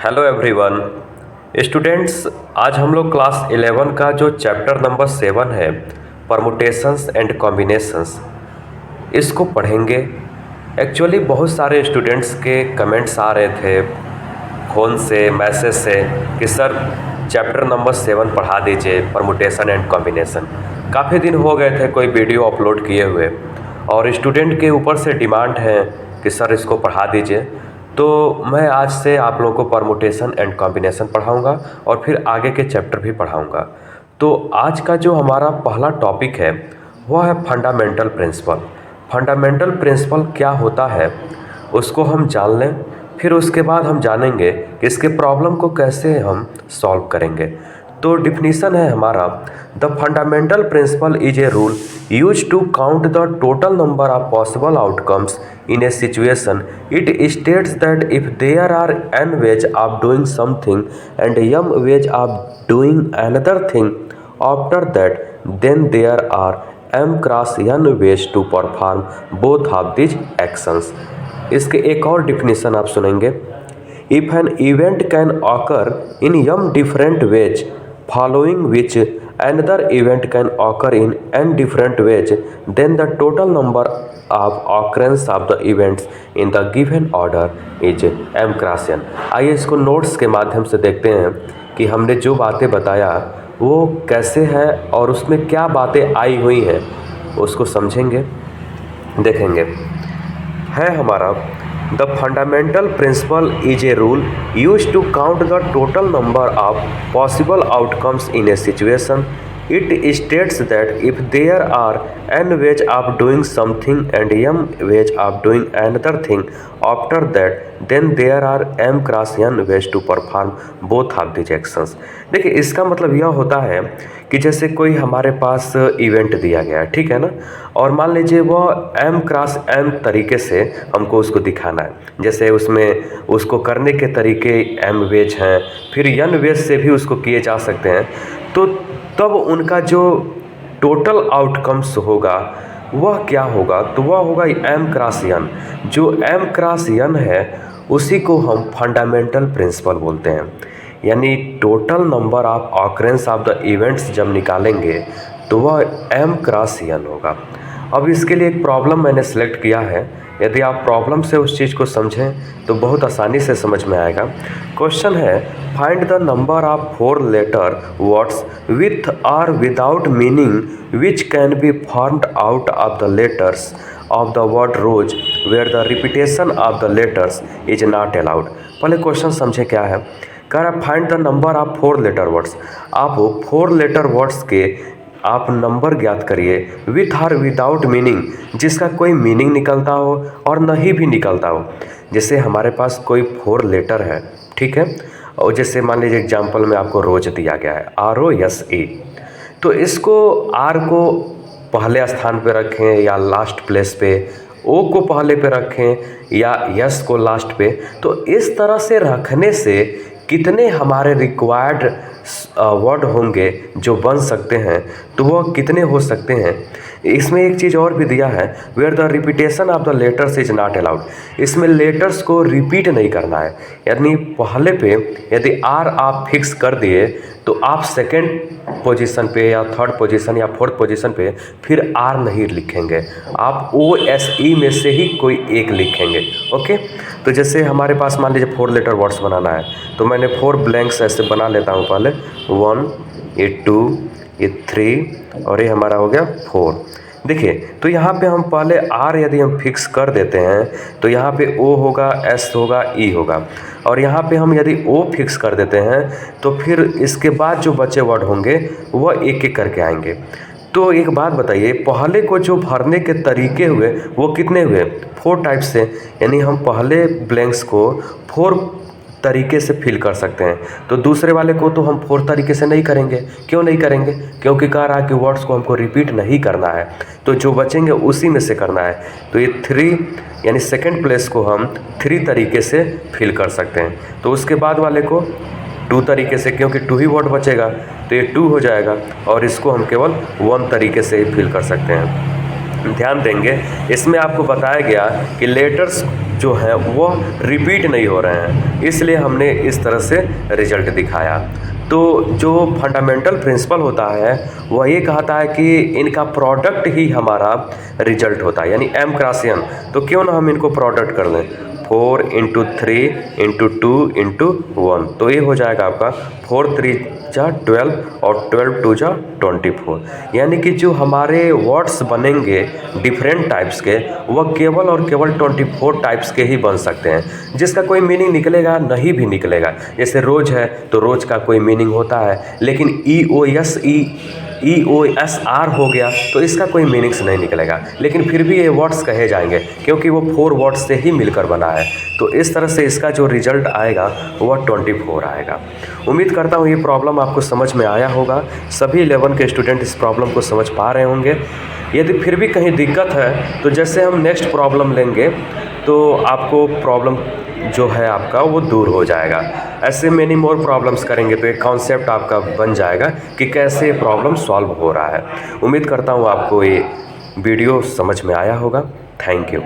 Hello everyone students. आज हम लोग क्लास 11 का जो चैप्टर नंबर 7 है परमुटेशंस एंड कॉम्बिनेशंस इसको पढ़ेंगे। एक्चुअली बहुत सारे स्टूडेंट्स के कमेंट्स आ रहे थे फ़ोन से, मैसेज से कि सर चैप्टर नंबर 7 पढ़ा दीजिए, परमुटेशन एंड कॉम्बिनेशन। काफ़ी दिन हो गए थे कोई वीडियो अपलोड किए हुए और स्टूडेंट के ऊपर से डिमांड है कि सर इसको पढ़ा दीजिए। तो मैं आज से आप लोगों को परमुटेशन एंड कॉम्बिनेशन पढ़ाऊंगा और फिर आगे के चैप्टर भी पढ़ाऊंगा। तो आज का जो हमारा पहला टॉपिक है वह है फंडामेंटल प्रिंसिपल। फंडामेंटल प्रिंसिपल क्या होता है उसको हम जान लें, फिर उसके बाद हम जानेंगे कि इसके प्रॉब्लम को कैसे हम सॉल्व करेंगे। तो डिफिनीशन है हमारा, the fundamental principle is a rule use to count the total number of possible outcomes in a situation. It states that if there are n ways of doing something and m ways of doing another thing after that, then there are m cross n ways to perform both of these actions. इसके एक और definition आप सुनेंगे, if an event can occur in m different ways following which another event can occur in n different ways, then the total number of occurrence of the events in the given order is m cross n। आइए इसको notes के माध्यम से देखते हैं कि हमने जो बातें बताया वो कैसे है और उसमें क्या बातें आई हुई हैं, उसको समझेंगे, देखेंगे। है हमारा, the fundamental principle is a rule use to count the total number of possible outcomes in a situation. It states that if there are n ways of doing something and m ways of doing another thing after that, then there are m cross n ways to perform both of these actions। देखिए इसका मतलब यह होता है कि जैसे कोई हमारे पास इवेंट दिया गया है, ठीक है ना, और मान लीजिए वह m क्रॉस n तरीके से हमको उसको दिखाना है। जैसे उसमें उसको करने के तरीके m वेज हैं, फिर n वेज से भी उसको किए जा सकते हैं। तो तब उनका जो टोटल आउटकम्स होगा वह क्या होगा, तो वह होगा m क्रॉस n। जो m क्रॉस n है उसी को हम फंडामेंटल प्रिंसिपल बोलते हैं। यानी total number of occurrence of the events जब निकालेंगे तो वह m क्रॉस n होगा। अब इसके लिए एक प्रॉब्लम मैंने सेलेक्ट किया है। यदि आप प्रॉब्लम से उस चीज़ को समझें तो बहुत आसानी से समझ में आएगा। क्वेश्चन है, find the number of 4 letter words with और without meaning which can be formed out of the letters of the word rose where the repetition of the letters is not allowed. पहले question समझे क्या है। कह रहा है find the number of 4 letter words. आप 4 letter words के आप नंबर ज्ञात करिए विथ और विदाउट मीनिंग, जिसका कोई मीनिंग निकलता हो और नहीं भी निकलता हो। जैसे हमारे पास कोई 4 लेटर है, ठीक है, और जैसे मान लीजिए एग्जांपल में आपको रोज दिया गया है ROSE, तो इसको R को पहले स्थान पे रखें या लास्ट प्लेस पे, O को पहले पे रखें या S को लास्ट पे। तो इस तरह से रखने से कितने हमारे रिक्वायर्ड वर्ड होंगे जो बन सकते हैं, तो वह कितने हो सकते हैं। इसमें एक चीज़ और भी दिया है, where the repetition of the letters is not allowed. इसमें लेटर्स को रिपीट नहीं करना है। यानी पहले पे यदि R आप फिक्स कर दिए तो आप सेकेंड पोजीशन पे या थर्ड पोजीशन या फोर्थ पोजीशन पे फिर R नहीं लिखेंगे, आप OSE में से ही कोई एक लिखेंगे। ओके, तो जैसे हमारे पास मान लीजिए 4 लेटर वर्ड्स बनाना है, तो मैंने 4 ब्लैंक्स ऐसे बना लेता हूँ। पहले 1, ये 2, ये 3 और ये हमारा हो गया 4। देखिए, तो यहाँ पे हम पहले R यदि हम फिक्स कर देते हैं तो यहाँ पे O होगा, S होगा, E होगा, और यहाँ पे हम यदि O फिक्स कर देते हैं तो फिर इसके बाद जो बचे वर्ड होंगे वह एक एक करके आएंगे। तो एक बात बताइए, पहले को जो भरने के तरीके हुए वो कितने हुए, 4 टाइप से। यानी हम पहले ब्लैंक्स को 4 तरीके से फिल कर सकते हैं, तो दूसरे वाले को तो हम 4 तरीके से नहीं करेंगे। क्यों नहीं करेंगे? क्योंकि कह रहा है कि वर्ड्स को हमको रिपीट नहीं करना है, तो जो बचेंगे उसी में से करना है। तो ये 3 यानी सेकंड प्लेस को हम 3 तरीके से फिल कर सकते हैं। तो उसके बाद वाले को 2 तरीके से, क्योंकि 2 ही वर्ड बचेगा तो ये 2 हो जाएगा, और इसको हम केवल 1 तरीके से फिल कर सकते हैं। ध्यान देंगे, इसमें आपको बताया गया कि लेटर्स जो हैं वो रिपीट नहीं हो रहे हैं, इसलिए हमने इस तरह से रिजल्ट दिखाया। तो जो फंडामेंटल प्रिंसिपल होता है वह ये कहता है कि इनका प्रोडक्ट ही हमारा रिजल्ट होता है, यानी m क्रॉस n। तो क्यों ना हम इनको प्रोडक्ट कर लें, 4 × 3 × 2 × 1, तो ये हो जाएगा आपका 4 3 जा 12 और 12 2 जा 24। यानी कि जो हमारे वर्ड्स बनेंगे डिफरेंट टाइप्स के वह केवल और केवल 24 टाइप्स के ही बन सकते हैं, जिसका कोई मीनिंग निकलेगा नहीं भी निकलेगा। जैसे रोज है तो रोज का कोई मीनिंग होता है, लेकिन EOSR हो गया तो इसका कोई मीनिंग्स नहीं निकलेगा, लेकिन फिर भी ये वर्ड्स कहे जाएंगे क्योंकि वो 4 वर्ड्स से ही मिलकर बना है। तो इस तरह से इसका जो रिजल्ट आएगा वह 24 आएगा। उम्मीद करता हूँ ये प्रॉब्लम आपको समझ में आया होगा। सभी 11 के स्टूडेंट इस प्रॉब्लम को समझ पा रहे होंगे। यदि फिर भी कहीं दिक्कत है तो जैसे हम नेक्स्ट प्रॉब्लम लेंगे तो आपको प्रॉब्लम जो है आपका वो दूर हो जाएगा। ऐसे मेनी मोर प्रॉब्लम्स करेंगे तो एक कॉन्सेप्ट आपका बन जाएगा कि कैसे प्रॉब्लम सॉल्व हो रहा है। उम्मीद करता हूँ आपको ये वीडियो समझ में आया होगा। Thank you.